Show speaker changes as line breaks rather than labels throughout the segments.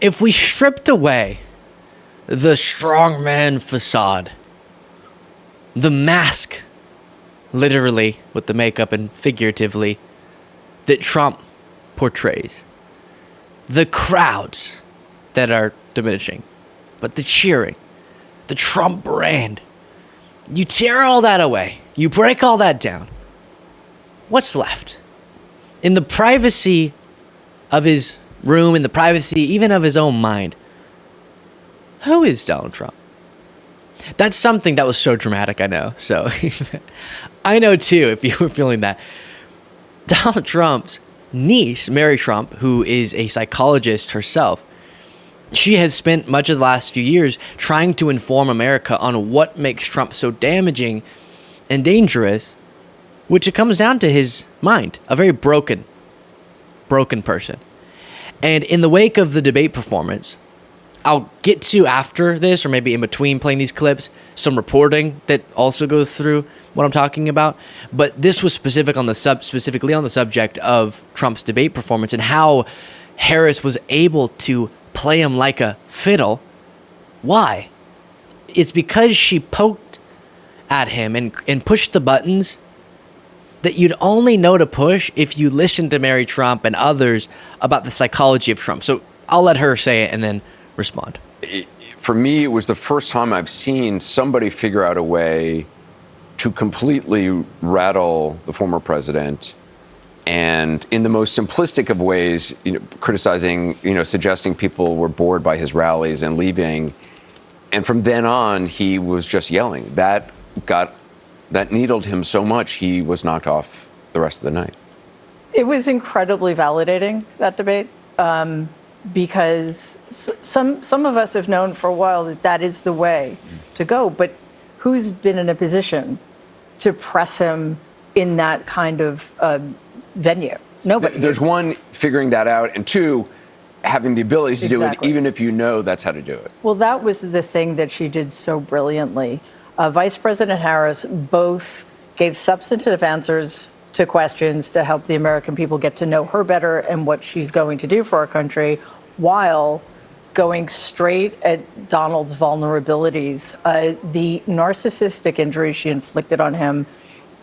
If we stripped away the strongman facade, the mask, literally with the makeup and figuratively, that Trump portrays, the crowds that are diminishing, but the cheering, the Trump brand, you tear all that away, you break all that down, what's left? In the privacy of his room, in the privacy even of his own mind, who is Donald Trump? That's something that was so dramatic, I know. So I know too, if you were feeling that. Donald Trump's niece, Mary Trump, who is a psychologist herself, she has spent much of the last few years trying to inform America on what makes Trump so damaging and dangerous, which it comes down to his mind, a very broken person. And in the wake of the debate performance, I'll get to after this, or maybe in between playing these clips, some reporting that also goes through what I'm talking about. But this was specifically on the subject of Trump's debate performance and how Harris was able to play him like a fiddle. Why? It's because she poked at him and pushed the buttons that you'd only know to push if you listen to Mary Trump and others about the psychology of Trump. So I'll let her say it and then respond.
For me, it was the first time I've seen somebody figure out a way to completely rattle the former president, and in the most simplistic of ways, criticizing, suggesting people were bored by his rallies and leaving. And from then on, he was just yelling. That needled him so much, he was knocked off the rest of the night.
It was incredibly validating, that debate, because some of us have known for a while that is the way to go. But who's been in a position to press him in that kind of venue? Nobody.
There's one, figuring that out, and two, having the ability to do it, even if you know that's how to do it.
Well, that was the thing that she did so brilliantly. Vice President Harris both gave substantive answers to questions to help the American people get to know her better and what she's going to do for our country, while going straight at Donald's vulnerabilities. The narcissistic injury she inflicted on him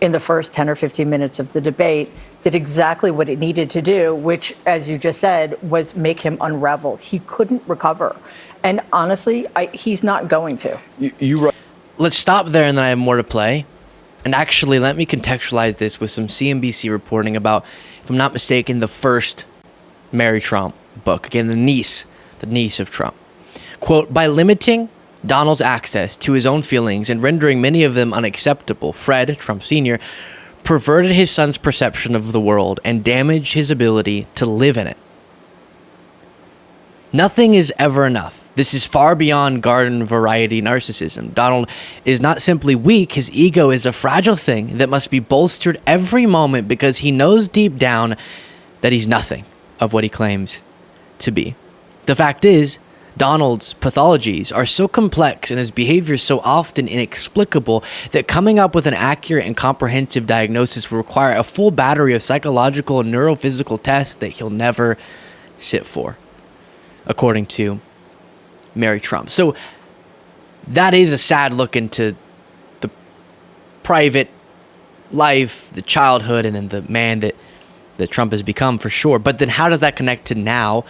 in the first 10 or 15 minutes of the debate did exactly what it needed to do, which, as you just said, was make him unravel. He couldn't recover. And honestly, he's not going to.
Let's stop there, and then I have more to play. And actually, let me contextualize this with some CNBC reporting about, if I'm not mistaken, the first Mary Trump book. Again, the niece of Trump. Quote, by limiting Donald's access to his own feelings and rendering many of them unacceptable, Fred, Trump Sr., perverted his son's perception of the world and damaged his ability to live in it. Nothing is ever enough. This is far beyond garden variety narcissism. Donald is not simply weak, his ego is a fragile thing that must be bolstered every moment because he knows deep down that he's nothing of what he claims to be. The fact is, Donald's pathologies are so complex and his behavior so often inexplicable that coming up with an accurate and comprehensive diagnosis will require a full battery of psychological and neurophysical tests that he'll never sit for, according to Mary Trump. So that is a sad look into the private life, the childhood, and then the man that Trump has become, for sure. But then how does that connect to now?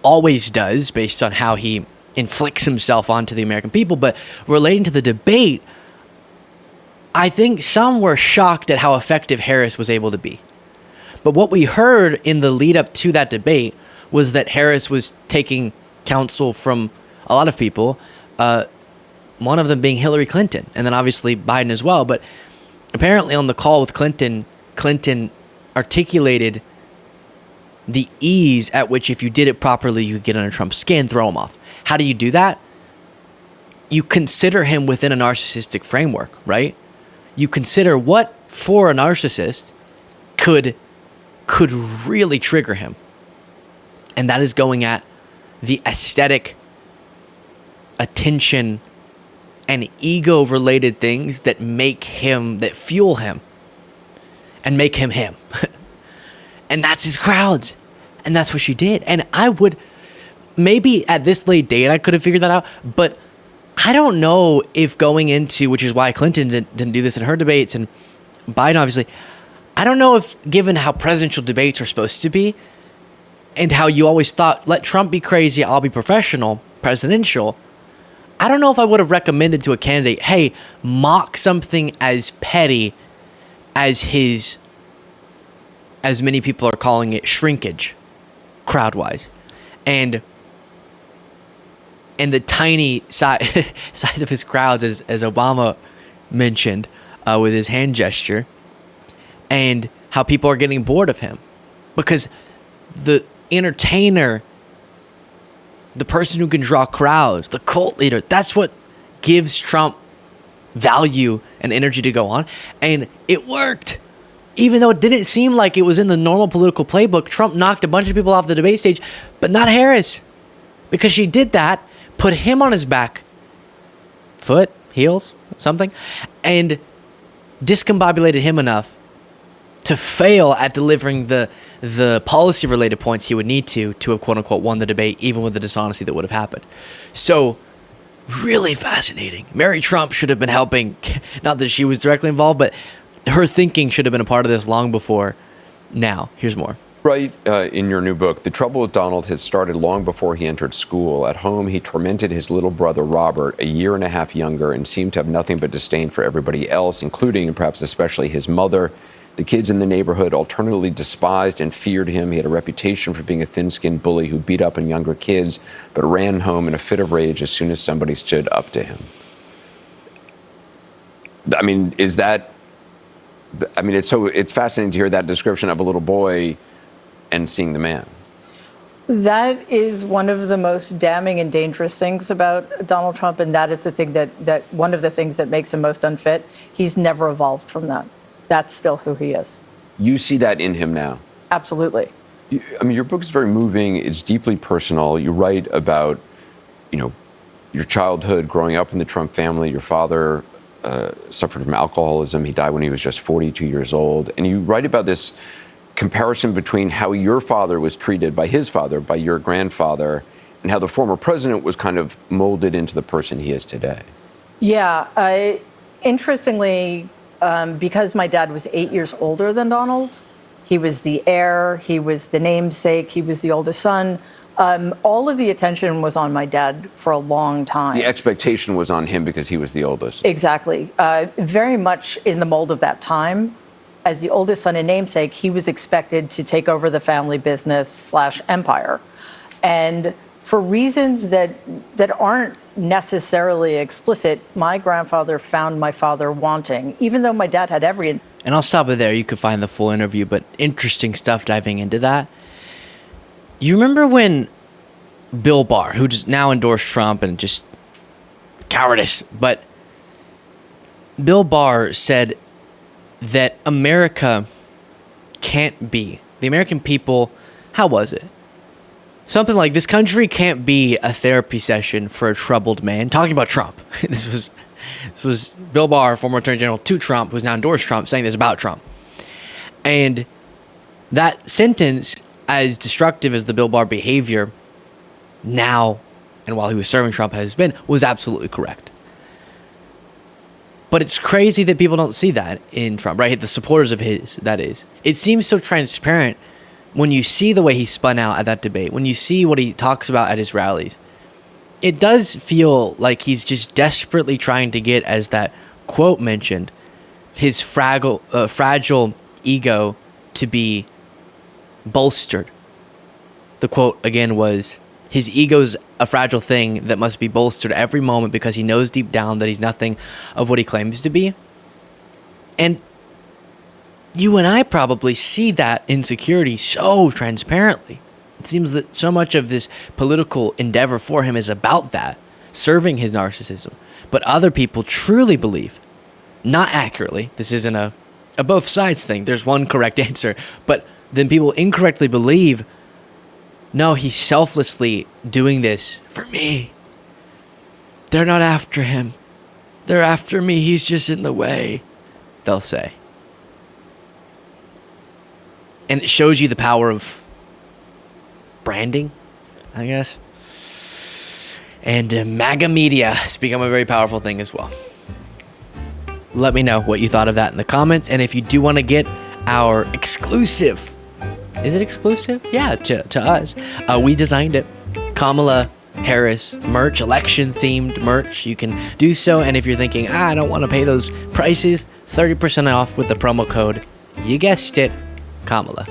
Always does, based on how he inflicts himself onto the American people. But relating to the debate, I think some were shocked at how effective Harris was able to be. But what we heard in the lead up to that debate was that Harris was taking counsel from a lot of people, one of them being Hillary Clinton, and then obviously Biden as well. But apparently on the call with Clinton articulated the ease at which, if you did it properly, you could get under Trump's skin, throw him off. How do you do that? You consider him within a narcissistic framework, right? You consider what, for a narcissist, could really trigger him. And that is going at the aesthetic, attention, and ego-related things that fuel him and make him him. And that's his crowds. And that's what she did. And maybe at this late date I could have figured that out, but I don't know if going into, which is why Clinton didn't do this in her debates, and Biden obviously, I don't know if, given how presidential debates are supposed to be, and how you always thought, let Trump be crazy, I'll be professional, presidential, I don't know if I would have recommended to a candidate, hey, mock something as petty as as many people are calling it, shrinkage, crowd-wise. And the tiny size of his crowds, as Obama mentioned with his hand gesture, and how people are getting bored of him. Because the entertainer, the person who can draw crowds, the cult leader, that's what gives Trump value and energy to go on. And it worked. Even though it didn't seem like it was in the normal political playbook, Trump knocked a bunch of people off the debate stage, but not Harris. Because she did that, put him on his back foot, heels, something, and discombobulated him enough to fail at delivering the policy-related points he would need to have quote-unquote won the debate, even with the dishonesty that would have happened. So, really fascinating. Mary Trump should have been helping, not that she was directly involved, but her thinking should have been a part of this long before now. Here's more.
Right in your new book, the trouble with Donald had started long before he entered school. At home, he tormented his little brother, Robert, a year and a half younger, and seemed to have nothing but disdain for everybody else, including and perhaps especially his mother. The kids in the neighborhood alternately despised and feared him. He had a reputation for being a thin-skinned bully who beat up on younger kids, but ran home in a fit of rage as soon as somebody stood up to him. I mean, it's fascinating to hear that description of a little boy and seeing the man.
That is one of the most damning and dangerous things about Donald Trump, and that is the thing that one of the things that makes him most unfit. He's never evolved from that. That's still who he is.
You see that in him now?
Absolutely.
Your book is very moving. It's deeply personal. You write about, your childhood growing up in the Trump family. Your father suffered from alcoholism. He died when he was just 42 years old. And you write about this comparison between how your father was treated by his father, by your grandfather, and how the former president was kind of molded into the person he is today.
Yeah. Interestingly, because my dad was 8 years older than Donald, he was the heir, he was the namesake, he was the oldest son. All of the attention was on my dad for a long time.
The expectation was on him because he was the oldest.
Exactly. Very much in the mold of that time. As the oldest son and namesake, he was expected to take over the family business / empire. And for reasons that aren't necessarily explicit, my grandfather found my father wanting, even though my dad had every...
And I'll stop it there. You could find the full interview, but interesting stuff diving into that. You remember when Bill Barr, who just now endorsed Trump and just cowardice, but Bill Barr said that America can't be, the American people, how was it? Something like, this country can't be a therapy session for a troubled man. Talking about Trump. This was Bill Barr, former Attorney General to Trump, who's now endorsed Trump, saying this about Trump. And that sentence, as destructive as the Bill Barr behavior now and while he was serving Trump has been, was absolutely correct. But it's crazy that people don't see that in Trump, right? The supporters of his, that is. It seems so transparent when you see the way he spun out at that debate, when you see what he talks about at his rallies. It does feel like he's just desperately trying to get, as that quote mentioned, his fragile ego to be bolstered. The quote, again, was, his ego's a fragile thing that must be bolstered every moment because he knows deep down that he's nothing of what he claims to be. And you and I probably see that insecurity so transparently. It seems that so much of this political endeavor for him is about that, serving his narcissism. But other people truly believe, not accurately, this isn't a both sides thing, there's one correct answer, but then people incorrectly believe, no, he's selflessly doing this for me. They're not after him. They're after me. He's just in the way, they'll say. And it shows you the power of branding, I guess. And MAGA media has become a very powerful thing as well. Let me know what you thought of that in the comments. And if you do want to get our exclusive, is it exclusive? Yeah, to us. We designed it. Kamala Harris merch, election themed merch. You can do so. And if you're thinking, I don't want to pay those prices, 30% off with the promo code, you guessed it, Kamala.